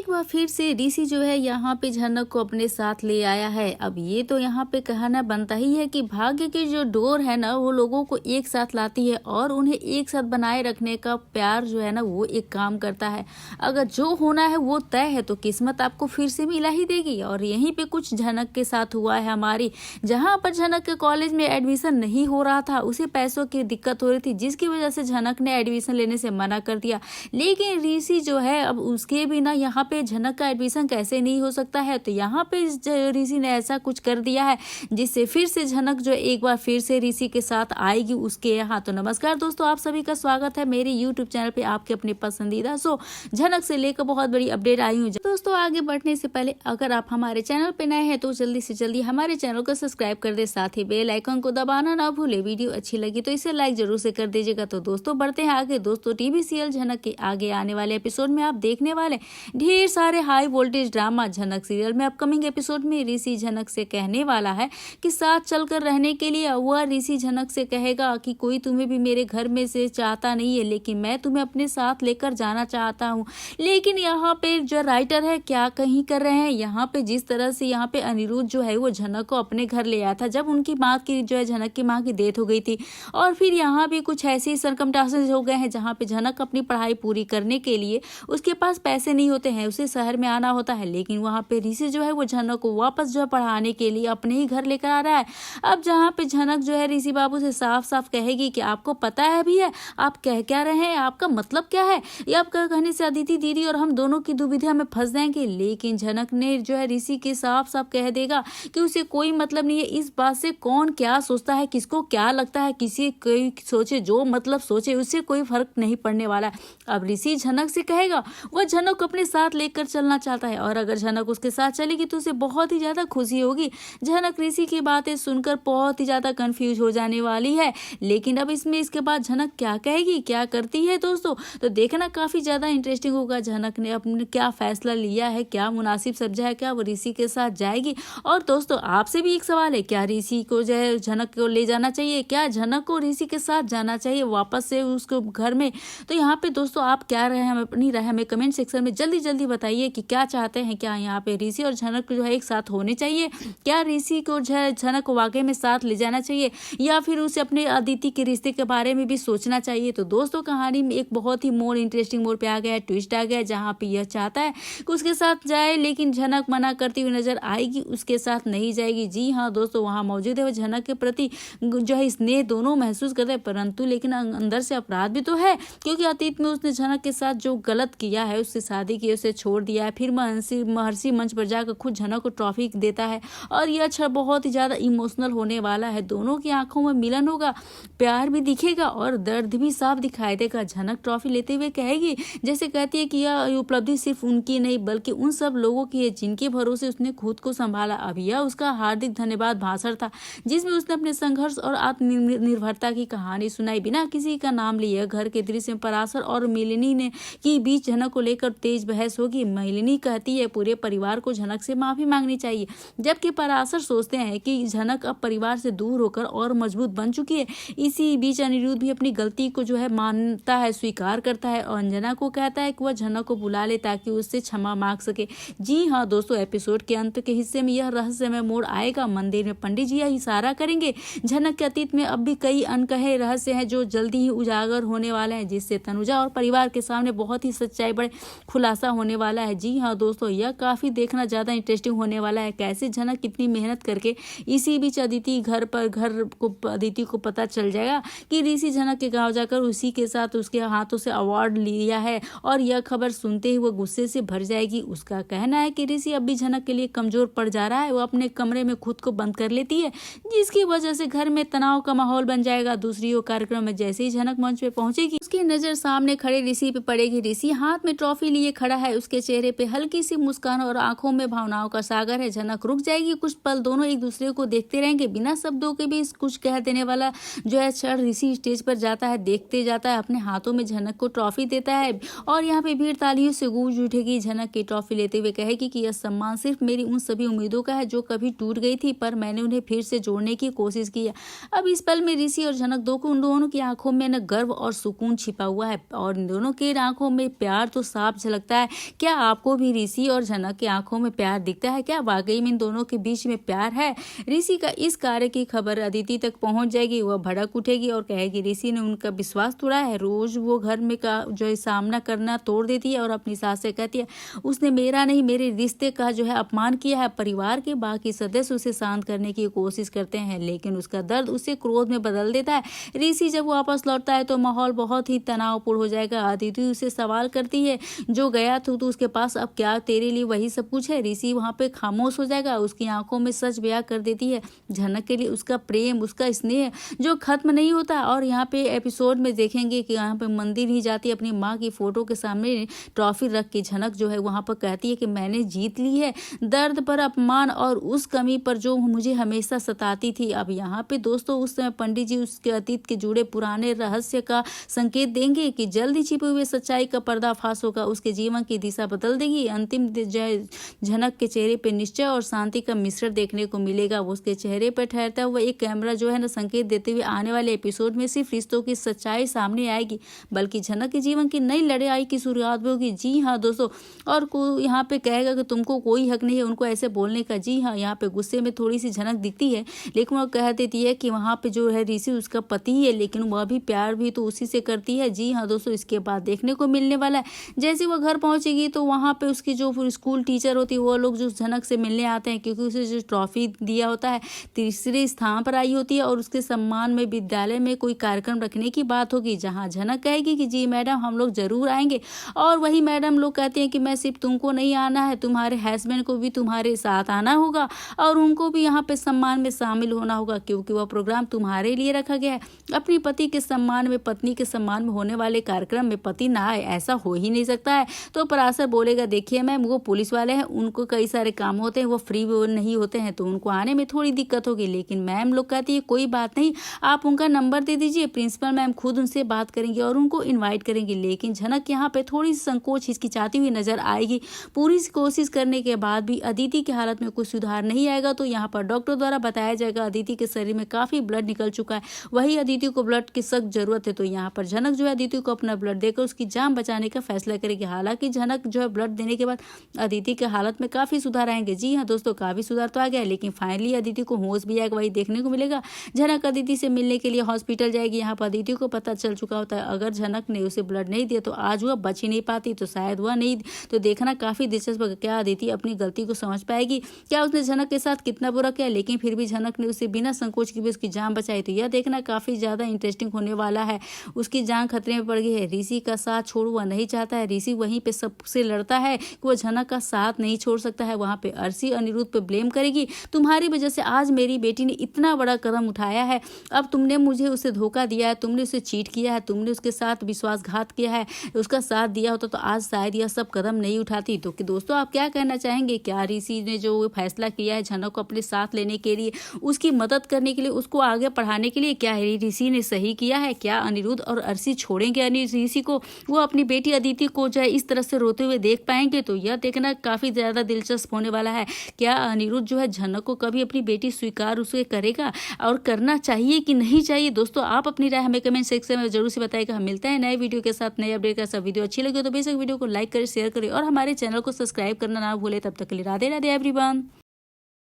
एक बार फिर से ऋषि जो है यहाँ पे झनक को अपने साथ ले आया है। अब ये तो यहाँ पे कहना बनता ही है कि भाग्य की जो डोर है ना वो लोगों को एक साथ लाती है और उन्हें एक साथ बनाए रखने का प्यार जो है ना वो एक काम करता है। अगर जो होना है वो तय है तो किस्मत आपको फिर से मिला ही देगी। और यहीं पे कुछ झनक के साथ हुआ है हमारी, जहाँ पर झनक के कॉलेज में एडमिशन नहीं हो रहा था, उसे पैसों की दिक्कत हो रही थी जिसकी वजह से झनक ने एडमिशन लेने से मना कर दिया। लेकिन ऋषि जो है अब उसके बिना यहाँ पे झनक का एडमिशन कैसे नहीं हो सकता है, तो यहाँ पे ऋषि ने ऐसा कुछ कर दिया है जिससे फिर से झनक जो एक बार फिर से ऋषि के साथ आएगी उसके यहाँ। तो नमस्कार दोस्तों, आप सभी का स्वागत है मेरे YouTube चैनल पे आपके अपने पसंदीदा शो झनक से लेकर बहुत बड़ी अपडेट आई हूँ। दोस्तों आगे बढ़ने से पहले अगर आप हमारे चैनल पे नए हैं तो जल्दी से जल्दी हमारे चैनल को सब्सक्राइब कर दे, साथ ही बेल आइकन को दबाना ना भूले। वीडियो अच्छी लगी तो इसे लाइक जरूर से कर दीजिएगा। तो दोस्तों बढ़ते हैं आगे। दोस्तों टीवी सीरियल झनक के आगे आने वाले एपिसोड में आप देखने वाले ढेर सारे हाई वोल्टेज ड्रामा। झनक सीरियल में अपकमिंग एपिसोड में ऋषि झनक से कहने वाला है कि साथ चलकर रहने के लिए। वह ऋषि झनक से कहेगा कि कोई तुम्हें भी मेरे घर में से चाहता नहीं है, लेकिन मैं तुम्हें अपने साथ लेकर जाना चाहता हूँ। लेकिन यहाँ पे जो राइटर है क्या कहीं कर रहे हैं, यहाँ पे जिस तरह से यहाँ पे अनिरुद्ध जो है वो झनक को अपने घर ले आया था जब उनकी माँ की जो है झनक की माँ की डेथ हो गई थी, और फिर यहाँ भी कुछ ऐसे सरकमस्टांसेस हो गए हैं जहाँ पे झनक अपनी पढ़ाई पूरी करने के लिए उसके पास पैसे नहीं होते हैं, उसे शहर में आना होता है। लेकिन वहाँ पे ऋषि जो है वो झनक को वापस जो है पढ़ाने के लिए अपने ही घर लेकर आ रहा है। अब जहाँ पे झनक जो है ऋषि बाबू से साफ साफ कहेगी कि आपको पता है भी है आप कह क्या रहे हैं, आपका मतलब क्या है, ये आपका कहने से अदिति दीदी और हम दोनों की दुविधा में फंस जाएंगे। लेकिन झनक ने जो है ऋषि के साफ साफ कह देगा कि उसे कोई मतलब नहीं है इस बात से कौन क्या सोचता है, किसको क्या लगता है, किसी कोई सोचे जो मतलब सोचे उससे कोई फर्क नहीं पड़ने वाला है। अब ऋषि झनक से कहेगा वह झनक को अपने साथ लेकर चलना चाहता है और अगर झनक उसके साथ चलेगी तो उसे बहुत ही ज्यादा खुशी होगी। झनक ऋषि की बातें सुनकर बहुत ही ज्यादा कंफ्यूज हो जाने वाली है। लेकिन अब इसके बाद झनक क्या कहेगी, क्या करती है दोस्तों, तो देखना काफी ज्यादा इंटरेस्टिंग होगा। झनक ने अपने क्या फैसला लिया है, क्या मुनासिब समझा है, क्या वो ऋषि के साथ जाएगी। और दोस्तों आपसे भी एक सवाल है, क्या ऋषि को जो है झनक को ले जाना चाहिए, क्या झनक को ऋषि के साथ जाना चाहिए वापस से उसको घर में। तो यहाँ पे दोस्तों आप क्या रहे हैं अपनी राय हमें कमेंट सेक्शन में जल्दी जल्दी बताइए कि क्या चाहते हैं। क्या यहाँ पे ऋषि और झनक जो है एक साथ होने चाहिए, क्या ऋषि को जो है झनक को वाकई में साथ ले जाना चाहिए, या फिर उसे अपने अदिति के रिश्ते के बारे में भी सोचना चाहिए। तो दोस्तों कहानी में एक बहुत ही मोर इंटरेस्टिंग मोड़ पे आ गया है, ट्विस्ट आ गया है, जहाँ पे यह चाहता है कि उसके साथ जाए लेकिन झनक मना करती हुई नजर आएगी, उसके साथ नहीं जाएगी। जी हाँ दोस्तों वहाँ मौजूद है वो झनक के प्रति जो है स्नेह दोनों महसूस करते हैं, परंतु लेकिन अंदर से अपराध भी तो है क्योंकि अतीत में उसने झनक के साथ जो गलत किया है, उससे शादी की, उसे छोड़ दिया है, फिर महर्षि मंच पर जाकर खुद झनक को ट्रॉफी देता है। और यह अच्छा बहुत ही ज्यादा इमोशनल होने वाला है, दोनों की आंखों में मिलन होगा, प्यार भी दिखेगा और दर्द भी साफ दिखाई देगा। झनक ट्रॉफी लेते हुए कहेगी, जैसे कहती है कि यह उपलब्धि सिर्फ उनकी नहीं बल्कि उन सब लोगों की है जिनके भरोसे उसने खुद को संभाला। अब यह उसका हार्दिक धन्यवाद भाषण था जिसमें उसने अपने संघर्ष और आत्मनिर्भरता की कहानी सुनाई बिना किसी का नाम लिए। घर के दृश्य में पराशर और मिलिनी ने की बीच झनक को लेकर तेज बहस होगी। मिलिनी कहती है पूरे परिवार को झनक से माफी मांगनी चाहिए, जबकि पराशर सोचते हैं कि झनक अब परिवार से दूर होकर और मजबूत बन चुकी है। इसी बीच अनिरुद्ध भी अपनी गलती को जो है मानता है, स्वीकार करता है और अंजना को कहता है कि वह झनक को बुला ले ताकि उससे क्षमा मांग सके। जी हाँ दोस्तों एपिसोड के अंत के हिस्से में यह रहस्यमय मोड़ आएगा। मंदिर में पंडित जी यह इशारा करेंगे झनक के अतीत में अब भी कई अनकहे रहस्य हैं जो जल्दी ही उजागर होने वाले हैं, जिससे तनुजा और परिवार के सामने बहुत ही सच्चाई बड़े खुलासा होने वाला है। जी हाँ दोस्तों यह काफी देखना ज्यादा इंटरेस्टिंग होने वाला है, कैसे झनक कितनी मेहनत करके इसी बीच अदिति अदिति को पता चल जाएगा कि ऋषि झनक के गांव जाकर उसी के साथ उसके हाथों से अवार्ड लिया है और यह खबर सुनते ही वो गुस्से से भर जाएगी। उसका कहना है कि ऋषि अब भी झनक के लिए कमजोर पड़ जा रहा है, वो अपने कमरे में खुद को बंद कर लेती है जिसकी वजह से घर में तनाव का माहौल बन जाएगा। दूसरी ओर कार्यक्रम में जैसे ही झनक मंच पे पहुंचेगी उसकी नजर सामने खड़े ऋषि पे पड़ेगी। ऋषि हाथ में ट्रॉफी लिए खड़ा है, उसके चेहरे पे हल्की सी मुस्कान और आंखों में भावनाओं का सागर है। झनक रुक जाएगी, कुछ पल दोनों एक दूसरे को देखते रहेंगे, बिना शब्दों के भी कुछ कह देने वाला जो है क्षण ऋषि स्टेज पर जाता है, देखते जाता है, अपने हाथों में झनक को ट्रॉफी देता है और यहाँ पे भीड़ तालियों से गूंज उठेगी। झनक की ट्रॉफी लेते हुए कहेगी कि यह सम्मान सिर्फ मेरी उन सभी उम्मीदों का है जो कभी टूट गई थी, पर मैंने उन्हें फिर से जोड़ने की कोशिश की है। अब इस पल में ऋषि और झनक उन दोनों की आंखों में न गर्व और सुकून छिपा हुआ है और इन दोनों की आंखों में प्यार तो साफ झलकता है क्या आपको भी ऋषि और झनक की आंखों में प्यार दिखता है? क्या वाकई में इन दोनों के बीच में प्यार है? ऋषि का इस कार्य की खबर अदिति तक पहुंच जाएगी। वह भड़क उठेगी और कहेगी ऋषि ने उनका विश्वास तोड़ा है। रोज वो घर में का जो है सामना करना तोड़ देती है और अपनी सास से कहती है उसने मेरा नहीं मेरे रिश्ते का जो है अपमान किया है। परिवार के बाकी सदस्य उसे शांत करने की कोशिश करते हैं लेकिन उसका दर्द उसे क्रोध में बदल देता है। ऋषि जब वापस लौटता है तो माहौल बहुत ही तनावपूर्ण हो जाएगा। अदिति उसे सवाल करती है जो गया तो उसके पास अब क्या तेरे लिए वही सब कुछ है? ऋषि वहां पे खामोश हो जाएगा। उसकी आंखों में सच बयां कर देती है झनक के लिए उसका प्रेम उसका स्नेह जो खत्म नहीं होता। और यहाँ पे एपिसोड में देखेंगे कि यहाँ पे मंदिर ही जाती है अपनी माँ की फोटो के सामने ट्रॉफी रख के झनक जो है वहां पर कहती है कि मैंने जीत ली है दर्द पर अपमान और उस कमी पर जो मुझे हमेशा सताती थी। अब यहाँ पे दोस्तों उस समय पंडित जी उसके अतीत के जुड़े पुराने रहस्य का संकेत देंगे कि जल्द ही छिपे हुए सच्चाई का पर्दाफाश होगा। उसके जीवन की दिशा बदल देगी। अंतिम झनक के चेहरे पे निश्चय और शांति का मिश्रण देखने को मिलेगा। उसके चेहरे पर ठहरता हुआ एक कैमरा जो है ना संकेत देते हुए आने वाले एपिसोड में सिर्फ रिश्तों की सच्चाई सामने आएगी बल्कि झनक के जीवन की नई लड़ाई की शुरुआत भी होगी। जी हाँ दोस्तों, और कोई यहाँ पे कहेगा कि तुमको कोई हक नहीं है उनको ऐसे बोलने का। जी हाँ, यहाँ पे गुस्से में थोड़ी सी झनक दिखती है लेकिन वो कह देती है कि वहाँ पे जो है ऋषि उसका पति है लेकिन वह भी प्यार भी तो उसी से करती है। जी हाँ दोस्तों, इसके बाद देखने को मिलने वाला है जैसे वो घर पहुंचेगी तो वहाँ पे उसकी जो स्कूल टीचर होती है वो लोग जो झनक से मिलने आते हैं क्योंकि उसे जो ट्रॉफी दिया होता है तीसरे स्थान पर आई होती है और उसके सम्मान में विद्यालय में कोई कार्यक्रम रखने की बात होगी जहाँ झनक कहेगी कि जी मैडम हम लोग जरूर आएंगे और वही मैडम लोग कहते हैं कि मैं सिर्फ तुमको नहीं आना है तुम्हारे हस्बैंड को भी तुम्हारे साथ आना होगा और उनको भी यहाँ पे सम्मान में शामिल होना होगा क्योंकि वह प्रोग्राम तुम्हारे लिए रखा गया है। अपनी पति के सम्मान में पत्नी के सम्मान में होने वाले कार्यक्रम में पति ना आए ऐसा हो ही नहीं सकता है। तो पराशर बोलेगा देखिए मैम वो पुलिस वाले हैं उनको कई सारे काम होते हैं वो फ्री नहीं होते हैं तो उनको आने में थोड़ी दिक्कत होगी। लेकिन मैम लोग कहती है कोई बात नहीं आप उनका नंबर दे दीजिए प्रिंसिपल मैम खुद उनसे बात करेंगे और उनको इन्वाइट करेंगे। लेकिन झनक यहाँ पे थोड़ी सी संकोच हिचकिचाती हुई नजर आएगी। पूरी कोशिश करने के बाद भी अदिति की हालत में कुछ सुधार नहीं आएगा तो यहाँ पर डॉक्टर द्वारा बताया जाएगा अदिति के शरीर में काफी ब्लड निकल चुका है वही अदिति को ब्लड की सख्त जरूरत है। तो यहाँ पर झनक जो है अदिति को अपना ब्लड देकर उसकी जान बचाने का फैसला करेगी। हालांकि झनक जो है ब्लड देने के बाद अदिति के हालत में काफी सुधार आएंगे। जी हाँ दोस्तों, काफी सुधार तो आ गया लेकिन फाइनली अदिति को होश भी आएगा वही देखने को मिलेगा। झनक अदिति से मिलने के लिए हॉस्पिटल जाएगी। यहाँ पर अदिति को पता चल चुका होता है अगर झनक ने उसे ब्लड नहीं दिया तो आज वह बच ही नहीं पाती तो शायद वह नहीं। तो देखना काफी दिलचस्प है क्या अदिति अपनी गलती को समझ पाएगी, क्या उसने झनक के साथ कितना बुरा किया लेकिन फिर भी झनक ने उसे बिना संकोच के भी उसकी जान बचाई। तो यह देखना काफी ज्यादा इंटरेस्टिंग होने वाला है। उसकी जान खतरे में पड़ गई है। ऋषि का साथ छोड़ वह नहीं चाहता है। ऋषि वहीं पे सबसे लड़ता है कि वह झनक का साथ नहीं छोड़ सकता है। वहां पे अर्शी अनिरुद्ध पे ब्लेम करेगी तुम्हारी वजह से आज मेरी बेटी ने इतना बड़ा कदम उठाया है। अब तुमने मुझे उसे धोखा दिया है, तुमने उसे चीट किया है, तुमने उसके साथ विश्वासघात किया है। उसका साथ दिया होता तो आज शायद यह सब कदम नहीं उठाती। तो कि दोस्तों आप क्या कहना चाहेंगे, क्या ऋषि ने जो फैसला किया है झनक को अपने साथ लेने के लिए उसकी मदद करने के लिए उसको आगे पढ़ाने के लिए क्या ऋषि ने सही किया है? क्या अनिरुद्ध और अर्शी छोड़ेंगे ऋषि को, वो अपनी बेटी अदिति को जो है इस तरह से रोते हुए देख पाएंगे? तो यह देखना काफी ज्यादा दिलचस्प होने वाला है। क्या अनिरुद्ध जो है झनक को कभी अपनी बेटी स्वीकार उसे करेगा और करना चाहिए कि नहीं चाहिए? दोस्तों आप अपनी राय हमें कमेंट सेक्शन में जरूर से बताइएगा। हम मिलते हैं नए वीडियो के साथ नए अपडेट के साथ। वीडियो अच्छी लगी तो बेशक वीडियो को लाइक करें शेयर करें और हमारे चैनल को सब्सक्राइब करना ना भूले। तब तक के लिए राधे राधे एवरीवन।